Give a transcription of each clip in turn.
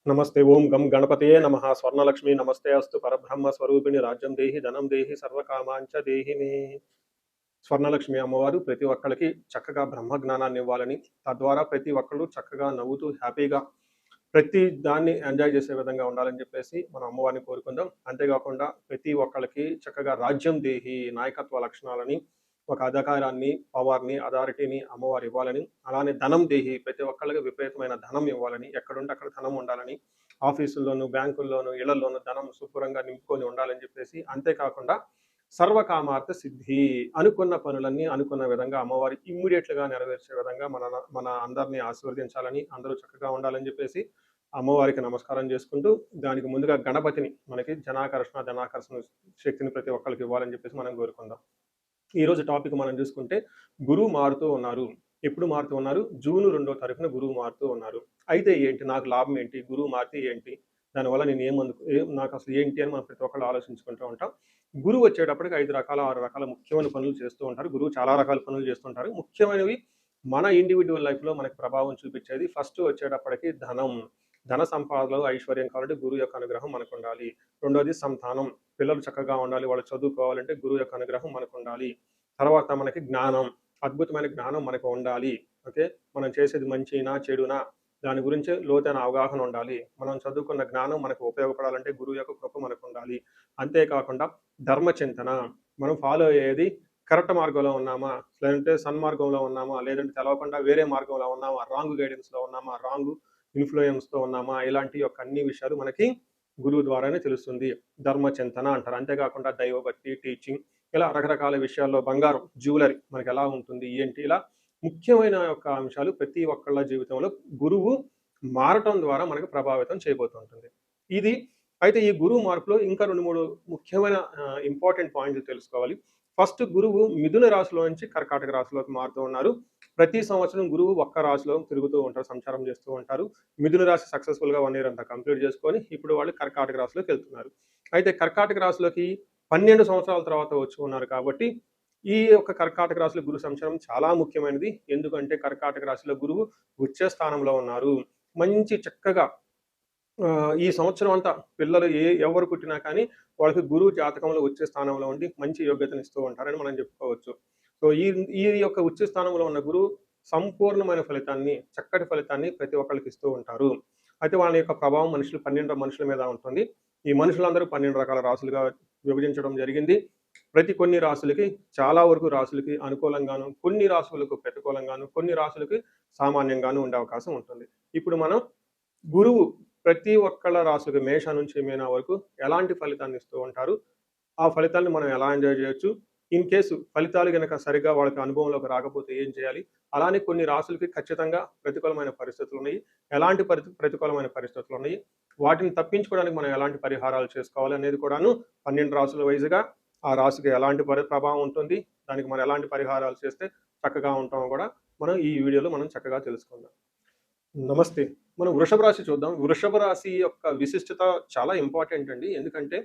నమస్తే ఓం గం గణపతయే నమః స్వర్ణలక్ష్మి నమస్తే అస్తు పరబ్రహ్మ స్వరూపిణి రాజ్యం దేహి ధనం దేహి సర్వకామాంచ దేహి మే. స్వర్ణలక్ష్మి అమ్మవారు ప్రతి ఒక్కరికి చక్కగా బ్రహ్మ జ్ఞానాన్ని ఇవ్వాలని, తద్వారా ప్రతి ఒక్కళ్ళు చక్కగా నవ్వుతూ హ్యాపీగా ప్రతి దాన్ని ఎంజాయ్ చేసే విధంగా ఉండాలని చెప్పేసి మనం అమ్మవారిని కోరుకుందాం. అంతేకాకుండా ప్రతి ఒక్కళ్ళకి చక్కగా రాజ్యం దేహి నాయకత్వ లక్షణాలని, ఒక అధికారాన్ని, పవర్ని, అథారిటీని అమ్మవారు ఇవ్వాలని, అలానే ధనం దేహి ప్రతి ఒక్కళ్ళకి విపరీతమైన ధనం ఇవ్వాలని, ఎక్కడుంటే అక్కడ ధనం ఉండాలని, ఆఫీసుల్లోనూ బ్యాంకుల్లోనూ ఇళ్లలోనూ ధనం శుభ్రంగా నింపుకొని ఉండాలని చెప్పేసి, అంతేకాకుండా సర్వకామార్థ సిద్ధి అనుకున్న పనులన్నీ అనుకున్న విధంగా అమ్మవారి ఇమ్మీడియట్లుగా నెరవేర్చే విధంగా మన అందరినీ ఆశీర్వదించాలని, అందరూ చక్కగా ఉండాలని చెప్పేసి అమ్మవారికి నమస్కారం చేసుకుంటూ, దానికి ముందుగా గణపతిని మనకి జనాకర్షణ ధనాకర్షణ శక్తిని ప్రతి ఒక్కరికి ఇవ్వాలని చెప్పేసి మనం కోరుకుందాం. ఈరోజు టాపిక్ మనం చూసుకుంటే గురువు మారుతూ ఉన్నారు. ఎప్పుడు మారుతూ ఉన్నారు? జూన్ 2వ తారీఖున గురువు మారుతూ ఉన్నారు. అయితే ఏంటి, నాకు లాభం ఏంటి, గురువు మారితే ఏంటి, దానివల్ల నేను నాకు అసలు ఏంటి అని మనం ప్రతి ఒక్కళ్ళు ఆలోచించుకుంటూ ఉంటాం. గురువు వచ్చేటప్పటికి 5 రకాల 6 రకాల ముఖ్యమైన పనులు చేస్తూ ఉంటారు. గురువు చాలా రకాల పనులు చేస్తుంటారు. ముఖ్యమైనవి మన ఇండివిజువల్ లైఫ్లో మనకి ప్రభావం చూపించేది ఫస్ట్ వచ్చేటప్పటికి ధనం. ధన సంపాదనలో ఐశ్వర్యం కావాలంటే గురువు యొక్క అనుగ్రహం మనకు ఉండాలి. రెండోది సంతానం, పిల్లలు చక్కగా ఉండాలి, వాళ్ళు చదువుకోవాలంటే గురువు యొక్క అనుగ్రహం మనకు ఉండాలి. తర్వాత మనకి జ్ఞానం, అద్భుతమైన జ్ఞానం మనకు ఉండాలి. ఓకే, మనం చేసేది మంచినా చెడునా దాని గురించి లోతైన అవగాహన ఉండాలి. మనం చదువుకున్న జ్ఞానం మనకు ఉపయోగపడాలంటే గురువు యొక్క కృప మనకు ఉండాలి. అంతేకాకుండా ధర్మచింతన, మనం ఫాలో అయ్యేది కరెక్ట్ మార్గంలో ఉన్నామా, లేదంటే సన్మార్గంలో ఉన్నామా, లేదంటే తెలవకుండా వేరే మార్గంలో ఉన్నామా, రాంగ్ గైడెన్స్లో ఉన్నామా, రాంగ్ ఇన్ఫ్లుయెన్స్తో ఉన్నామా, ఇలాంటి యొక్క అన్ని విషయాలు మనకి గురువు ద్వారానే తెలుస్తుంది. ధర్మచింతన అంటారు. అంతేకాకుండా దైవభక్తి, టీచింగ్, ఇలా రకరకాల విషయాల్లో బంగారం, జ్యువెలరీ మనకి ఎలా ఉంటుంది ఏంటి, ఇలా ముఖ్యమైన యొక్క అంశాలు ప్రతి ఒక్కళ్ళ జీవితంలో గురువు మారటం ద్వారా మనకు ప్రభావితం చేయబోతుంటుంది. ఇది అయితే ఈ గురువు మార్పులో ఇంకా 2-3 ముఖ్యమైన ఇంపార్టెంట్ పాయింట్లు తెలుసుకోవాలి. ఫస్ట్, గురువు మిథున రాశిలో నుంచి కర్కాటక రాశిలోకి మారుతూ ఉన్నారు. ప్రతి సంవత్సరం గురువు ఒక్క రాశిలో తిరుగుతూ ఉంటారు, సంచారం చేస్తూ ఉంటారు. మిథున రాశి సక్సెస్ఫుల్గా 1 ఇయర్ అంతా కంప్లీట్ చేసుకొని ఇప్పుడు వాళ్ళు కర్కాటక రాశిలోకి వెళ్తున్నారు. అయితే కర్కాటక రాశిలోకి 12 సంవత్సరాల తర్వాత వచ్చి ఉన్నారు కాబట్టి ఈ యొక్క కర్కాటక రాశిలో గురు సంచారం చాలా ముఖ్యమైనది. ఎందుకంటే కర్కాటక రాశిలో గురువు ఉచ్చ స్థానంలో ఉన్నారు. మంచి చక్కగా ఈ సంవత్సరం అంతా పిల్లలు ఎవరు పుట్టినా కానీ వాళ్ళకి గురువు జాతకంలో ఉచ్చ స్థానంలో ఉండి మంచి యోగ్యతను ఇస్తూ ఉంటారని మనం చెప్పుకోవచ్చు. సో ఈ ఈ యొక్క ఉచ్చ స్థానంలో ఉన్న గురువు సంపూర్ణమైన ఫలితాన్ని, చక్కటి ఫలితాన్ని ప్రతి ఒక్కరికి ఇస్తూ ఉంటారు. అయితే వాళ్ళ యొక్క ప్రభావం 12 మనుషుల మీద ఉంటుంది. ఈ మనుషులందరూ 12 రకాల రాశులుగా విభజించడం జరిగింది. కొన్ని రాశులకి, చాలా వరకు రాశులకి అనుకూలంగాను, కొన్ని రాశులకు ప్రతికూలంగాను, కొన్ని రాశులకి సామాన్యంగాను ఉండే అవకాశం ఉంటుంది. ఇప్పుడు మనం గురువు ప్రతి ఒక్కళ్ళ రాశులకి మేష నుంచి మీన వరకు ఎలాంటి ఫలితాన్ని ఇస్తూ ఉంటారు, ఆ ఫలితాన్ని మనం ఎలా ఎంజాయ్ చేయొచ్చు, ఇన్ కేసు ఫలితాలు కనుక సరిగా వాళ్ళకి అనుభవంలోకి రాకపోతే ఏం చేయాలి, అలానే కొన్ని రాశులకి ఖచ్చితంగా ప్రతికూలమైన పరిస్థితులు ఉన్నాయి, ఎలాంటి ప్రతికూలమైన పరిస్థితులు ఉన్నాయి, వాటిని తప్పించుకోవడానికి మనం ఎలాంటి పరిహారాలు చేసుకోవాలి అనేది కూడాను 12 రాశుల వైజ్గా ఆ రాశికి ఎలాంటి ప్రభావం ఉంటుంది, దానికి మనం ఎలాంటి పరిహారాలు చేస్తే చక్కగా ఉంటామో కూడా మనం ఈ వీడియోలో మనం చక్కగా తెలుసుకుందాం. నమస్తే. మనం వృషభ రాశి చూద్దాం. వృషభ రాశి యొక్క విశిష్టత చాలా ఇంపార్టెంట్ అండి. ఎందుకంటే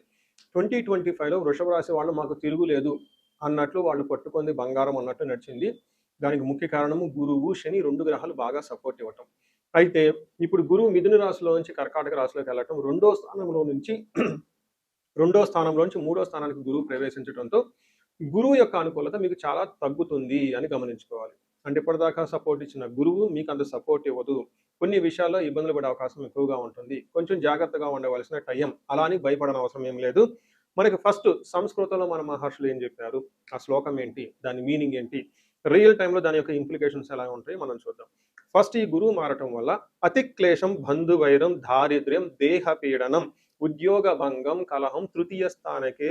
2025లో వృషభ రాశి వాళ్ళు మాకు తిరుగులేదు అన్నట్లు వాళ్ళు పట్టుకుంది బంగారం అన్నట్టు నడిచింది. దానికి ముఖ్య కారణము గురువు, శని 2 గ్రహాలు బాగా సపోర్ట్ ఇవ్వటం. అయితే ఇప్పుడు గురువు మిథున రాశిలో నుంచి కర్కాటక రాశిలోకి వెళ్ళటం, రెండో స్థానంలోంచి మూడో స్థానానికి గురువు ప్రవేశించడంతో గురువు యొక్క అనుకూలత మీకు చాలా తగ్గుతుంది అని గమనించుకోవాలి. అంటే ఇప్పటిదాకా సపోర్ట్ ఇచ్చిన గురువు మీకు అంత సపోర్ట్ ఇవ్వదు. కొన్ని విషయాల్లో ఇబ్బందులు పడే అవకాశం ఎక్కువగా ఉంటుంది. కొంచెం జాగ్రత్తగా ఉండవలసిన టైం. అలా అని భయపడని అవసరం ఏం లేదు. మనకి ఫస్ట్ సంస్కృతంలో మన మహర్షులు ఏం చెప్పారు, ఆ శ్లోకం ఏంటి, దాని మీనింగ్ ఏంటి, రియల్ టైంలో దాని యొక్క ఇంప్లికేషన్స్ ఎలా ఉంటాయి మనం చూద్దాం. ఫస్ట్, ఈ గురువు మారటం వల్ల అతిక్లేశం, బంధువైరం, దారిద్ర్యం, దేహ పీడనం, ఉద్యోగ భంగం, కలహం, తృతీయ స్థానకే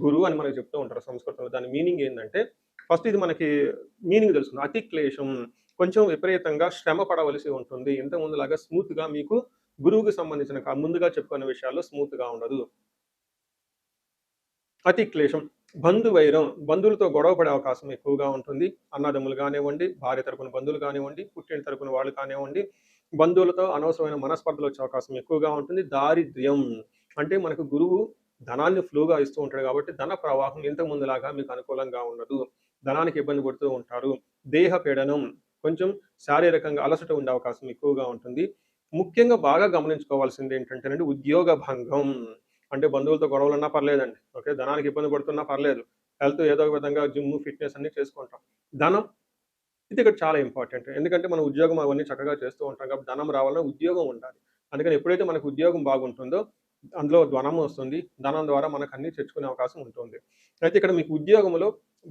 గురువు అని మనకు చెప్తూ ఉంటారు సంస్కృతంలో. దాని మీనింగ్ ఏంటంటే, ఫస్ట్ ఇది మనకి మీనింగ్ తెలుస్తుంది. అతి క్లేశం, కొంచెం విపరీతంగా శ్రమ పడవలసి ఉంటుంది. ఇంతకుముందులాగా స్మూత్గా మీకు గురువుకి సంబంధించిన ముందుగా చెప్పుకున్న విషయాల్లో స్మూత్గా ఉండదు. అతి క్లేశం, బంధువైరం, బంధువులతో గొడవ పడే అవకాశం ఎక్కువగా ఉంటుంది. అన్నదమ్ములు కానివ్వండి, భార్య తరపున బంధువులు కానివ్వండి, పుట్టిన తరపున వాళ్ళు కానివ్వండి, బంధువులతో అనవసరమైన మనస్పర్ధలు వచ్చే అవకాశం ఎక్కువగా ఉంటుంది. దారిద్ర్యం అంటే మనకు గురువు ధనాన్ని ఫ్లోగా ఇస్తూ ఉంటాడు కాబట్టి ధన ప్రవాహం ఇంతకు ముందులాగా మీకు అనుకూలంగా ఉండదు. ధనానికి ఇబ్బంది పడుతూ ఉంటారు. దేహ పీడనం, కొంచెం శారీరకంగా అలసట ఉండే అవకాశం ఎక్కువగా ఉంటుంది. ముఖ్యంగా బాగా గమనించుకోవాల్సింది ఏంటంటేనండి ఉద్యోగ భంగం. అంటే బంధువులతో గొడవలున్నా పర్లేదండి. ఓకే. ధనానికి ఇబ్బంది పడుతున్నా పర్లేదు. హెల్త్ ఏదో ఒక విధంగా జిమ్, ఫిట్‌నెస్ అన్నీ చేసుకుంటాం. ధనం ఇది ఇక్కడ చాలా ఇంపార్టెంట్. ఎందుకంటే మనం ఉద్యోగం అవన్నీ చక్కగా చేస్తూ ఉంటాం కాబట్టి ధనం రావాలన్నా ఉద్యోగం ఉండాలి. అందుకని ఎప్పుడైతే మనకు ఉద్యోగం బాగుంటుందో అందులో ధనం వస్తుంది. ధనం ద్వారా మనకు అన్నీ తెచ్చుకునే అవకాశం ఉంటుంది. అయితే ఇక్కడ మీకు ఉద్యోగంలో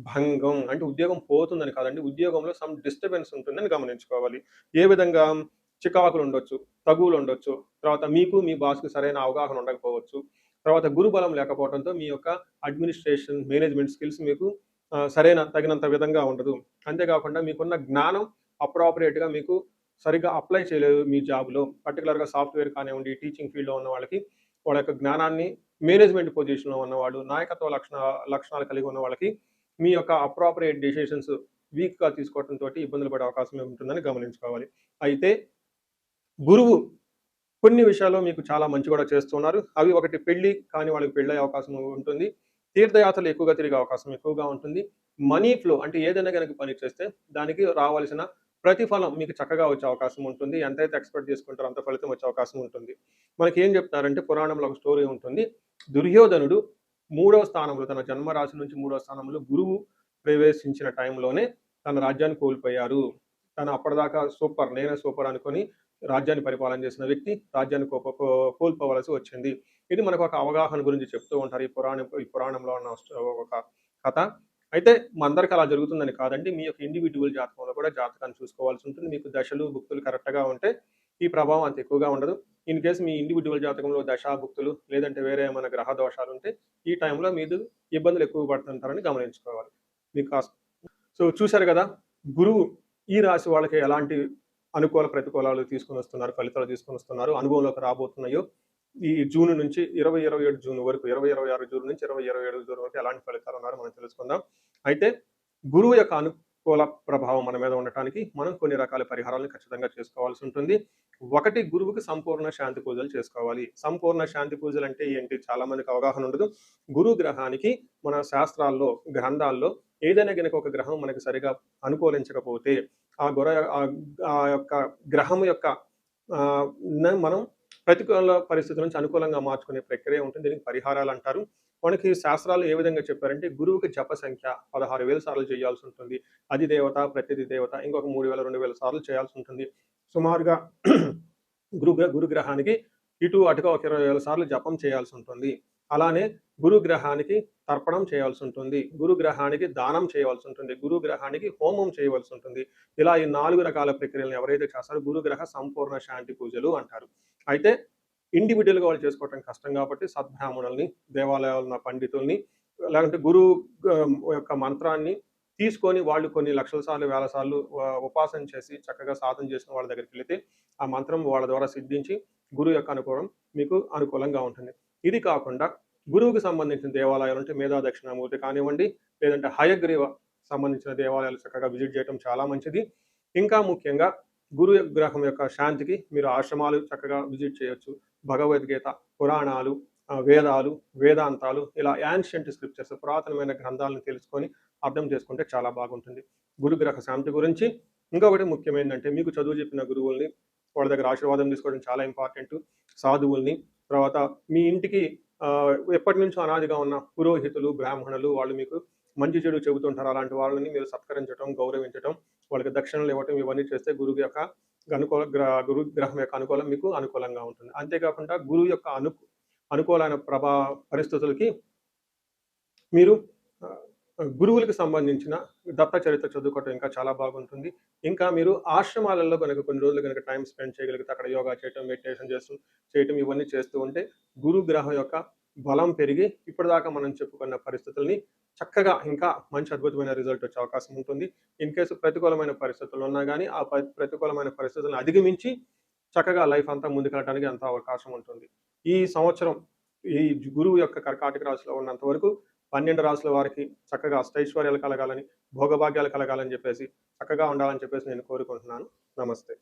భంగం అంటే ఉద్యోగం పోతుందని కాదండి. ఉద్యోగంలో సమ్ డిస్టర్బెన్స్ ఉంటుందని గమనించుకోవాలి. ఏ విధంగా చికాకులుండొచ్చు, తగువులుండొచ్చు. తర్వాత మీకు మీ బాస్‌కి సరైన అవగాహన ఉండకపోవచ్చు. తర్వాత గురుబలం లేకపోవడంతో మీ యొక్క అడ్మినిస్ట్రేషన్, మేనేజ్‌మెంట్ స్కిల్స్ మీకు సరైన తగినంత విధంగా ఉండదు. అంతేకాకుండా మీకున్న జ్ఞానం అప్రాపరియేట్‌గా మీకు సరిగ్గా అప్లై చేయలేదు మీ జాబ్‌లో. పర్టిక్యులర్‌గా సాఫ్ట్‌వేర్ కానివ్వండి, టీచింగ్ ఫీల్డ్‌లో ఉన్న వాళ్ళకి వాళ్ళ యొక్క జ్ఞానాన్ని మేనేజ్‌మెంట్ పొజిషన్‌లో ఉన్నవాళ్ళు, నాయకత్వ లక్షణాలు కలిగి ఉన్న వాళ్ళకి మీ యొక్క అప్రాపరియేట్ డెసిషన్స్ వీక్‌గా తీసుకోవడంతోటి ఇబ్బందులు పడే అవకాశం ఉంటుందని గమనించుకోవాలి. అయితే గురువు కొన్ని విషయాల్లో మీకు చాలా మంచి కూడా చేస్తున్నారు. అవి ఒకటి పెళ్లి కాని వాళ్ళకి పెళ్ళయ్యే అవకాశం ఉంటుంది. తీర్థయాత్రలు ఎక్కువగా తిరిగే అవకాశం ఎక్కువగా ఉంటుంది. మనీ ఫ్లో అంటే ఏదైనా గనక పని చేస్తే దానికి రావాల్సిన ప్రతిఫలం మీకు చక్కగా వచ్చే అవకాశం ఉంటుంది. ఎంతైతే ఎక్స్‌పెక్ట్ చేసుకుంటారో అంత ఫలితం వచ్చే అవకాశం ఉంటుంది. మనకేం చెప్తారంటే పురాణంలో ఒక స్టోరీ ఉంటుంది. దుర్యోధనుడు మూడో స్థానంలో తన జన్మరాశి నుంచి మూడో స్థానంలో గురువు ప్రవేశించిన టైంలోనే తన రాజ్యాన్ని కోల్పోయారు. తను అప్పటిదాకా సూపర్ నేనే సూపర్ అనుకోని రాజ్యాన్ని పరిపాలన చేసిన వ్యక్తి రాజ్యాన్ని కోల్పోవలసి వచ్చింది. ఇది మనకు ఒక అవగాహన గురించి చెప్తూ ఉంటారు. ఈ పురాణంలో ఉన్న ఒక కథ. అయితే అందరికి అలా జరుగుతుందని కాదండి. మీ యొక్క ఇండివిడ్యువల్ జాతకంలో కూడా జాతకాన్ని చూసుకోవాల్సి ఉంటుంది. మీకు దశలు, భుక్తులు కరెక్ట్‌గా ఉంటే ఈ ప్రభావం అంత ఎక్కువగా ఉండదు. ఇన్ కేస్ మీ ఇండివిడ్యువల్ జాతకంలో దశ, భుక్తులు లేదంటే వేరే ఏమైనా గ్రహ దోషాలుంటే ఈ టైంలో మీరు ఇబ్బందులు ఎక్కువ పడుతుంటారని గమనించుకోవాలి. మీకు సో చూసారు గదా! గురువు ఈ రాశి వాళ్ళకి ఎలాంటి అనుకూల ప్రతికూలాలు తీసుకొనొస్తున్నారు, ఫలితాలు తీసుకొనొస్తున్నారు, అనుభవంలోకి రాబోతున్నాయో ఈ జూన్ నుంచి 2027 జూన్ వరకు 2026 జూన్ నుంచి 2027 జూన్ వరకు ఎలాంటి ఫలితాలు ఉన్నారో మనం తెలుసుకుందాం. అయితే గురువు యొక్క అనుకూల ప్రభావం మన మీద ఉండటానికి మనం కొన్ని రకాల పరిహారాలను ఖచ్చితంగా చేసుకోవాల్సి ఉంటుంది. ఒకటి గురువుకి సంపూర్ణ శాంతి పూజలు చేసుకోవాలి. సంపూర్ణ శాంతి పూజలు అంటే ఏంటి? చాలా మందికి అవగాహన ఉండదు. గురు గ్రహానికి మన శాస్త్రాల్లో, గ్రంథాల్లో ఏదైనా గనక ఒక గ్రహం మనకి సరిగా అనుకూలించకపోతే ఆ గుర ఆ యొక్క గ్రహం యొక్క ఆహ్, మనం ప్రతికూల పరిస్థితుల నుంచి అనుకూలంగా మార్చుకునే ప్రక్రియ ఉంటుంది. దీనికి పరిహారాలు అంటారు. మనకి శాస్త్రాలు ఏ విధంగా చెప్పారంటే గురువుకి జప సంఖ్య 16,000 సార్లు చేయాల్సి ఉంటుంది. అది దేవత, ప్రతిది దేవత ఇంకొక 3,000, 2,000 సార్లు చేయాల్సి ఉంటుంది. సుమారుగా గురుగ్రహానికి ఇటు అటుగా ఒక 20,000 సార్లు జపం చేయాల్సి ఉంటుంది. అలానే గురుగ్రహానికి తర్పణం చేయాల్సి ఉంటుంది. గురుగ్రహానికి దానం చేయవలసి ఉంటుంది. గురుగ్రహానికి హోమం చేయవలసి ఉంటుంది. ఇలా ఈ 4 రకాల ప్రక్రియలను ఎవరైతే చేస్తారో గురుగ్రహ సంపూర్ణ శాంతి పూజలు అంటారు. అయితే ఇండివిడ్యువల్‌గా వాళ్ళు చేసుకోవటం కష్టం కాబట్టి సద్బ్రాహ్మణుల్ని, దేవాలయాల్లో ఉన్న పండితుల్ని లేదంటే గురువు యొక్క మంత్రాన్ని తీసుకొని వాళ్ళు కొన్ని లక్షల సార్లు, వేల సార్లు ఉపాసన చేసి చక్కగా సాధన చేసిన వాళ్ళ దగ్గరికెళ్తే ఆ మంత్రం వాళ్ళ ద్వారా సిద్ధించి గురువు యొక్క అనుకూలం మీకు అనుకూలంగా ఉంటుంది. ఇది కాకుండా గురువుకి సంబంధించిన దేవాలయాలు అంటే మేధా దక్షిణామూర్తి కానివ్వండి, లేదంటే హయగ్రీవ సంబంధించిన దేవాలయాలు చక్కగా విజిట్ చేయడం చాలా మంచిది. ఇంకా ముఖ్యంగా గురు గ్రహం యొక్క శాంతికి మీరు ఆశ్రమాలు చక్కగా విజిట్ చేయొచ్చు. భగవద్గీత, పురాణాలు, వేదాలు, వేదాంతాలు ఇలా యాన్షియంట్ స్క్రిప్చర్స్ పురాతనమైన గ్రంథాలను తెలుసుకొని అర్థం చేసుకుంటే చాలా బాగుంటుంది. గురుగ్రహ శాంతి గురించి ఇంకొకటి ముఖ్యమైనదంటే మీకు చదువు చెప్పిన గురువుల్ని వాళ్ళ దగ్గర ఆశీర్వాదం తీసుకోవడం చాలా ఇంపార్టెంట్. సాధువుల్ని తర్వాత మీ ఇంటికి ఎప్పటినుంచో అనాదిగా ఉన్న పురోహితులు, బ్రాహ్మణులు వాళ్ళు మీకు మంచి చెడు చెబుతుంటారు. అలాంటి వాళ్ళని మీరు సత్కరించడం, గౌరవించటం, వాళ్ళకి దక్షిణలు ఇవ్వటం ఇవన్నీ చేస్తే గురువు యొక్క గురు గ్రహం యొక్క అనుకూలం మీకు అనుకూలంగా ఉంటుంది. అంతేకాకుండా గురువు యొక్క అనుకూలమైన పరిస్థితులకి మీరు గురువులకు సంబంధించిన దత్త చరిత్ర చదువుకోవటం ఇంకా చాలా బాగుంటుంది. ఇంకా మీరు ఆశ్రమాలలో గనక కొన్ని రోజులు గనక టైం స్పెండ్ చేయగలిగితే అక్కడ యోగా చేయటం, మెడిటేషన్ చేయటం ఇవన్నీ చేస్తూ ఉంటే గురు గ్రహం యొక్క బలం పెరిగి ఇప్పటిదాకా మనం చెప్పుకున్న పరిస్థితుల్ని చక్కగా ఇంకా మంచి అద్భుతమైన రిజల్ట్ వచ్చే అవకాశం ఉంటుంది. ఇన్ కేసు ప్రతికూలమైన పరిస్థితులు ఉన్నా గానీ ఆ ప్రతికూలమైన పరిస్థితులను అధిగమించి చక్కగా లైఫ్ అంతా ముందుకెళ్ళడానికి అంత అవకాశం ఉంటుంది. ఈ సంవత్సరం ఈ గురువు యొక్క కర్కాటక రాశిలో ఉన్నంత వరకు 12 రాసుల వారికి చక్కగా అష్టైశ్వర్యాలు కలగాలని, భోగభాగ్యాలు కలగాలని చెప్పేసి, చక్కగా ఉండాలని చెప్పేసి నేను కోరుకుంటున్నాను. నమస్తే.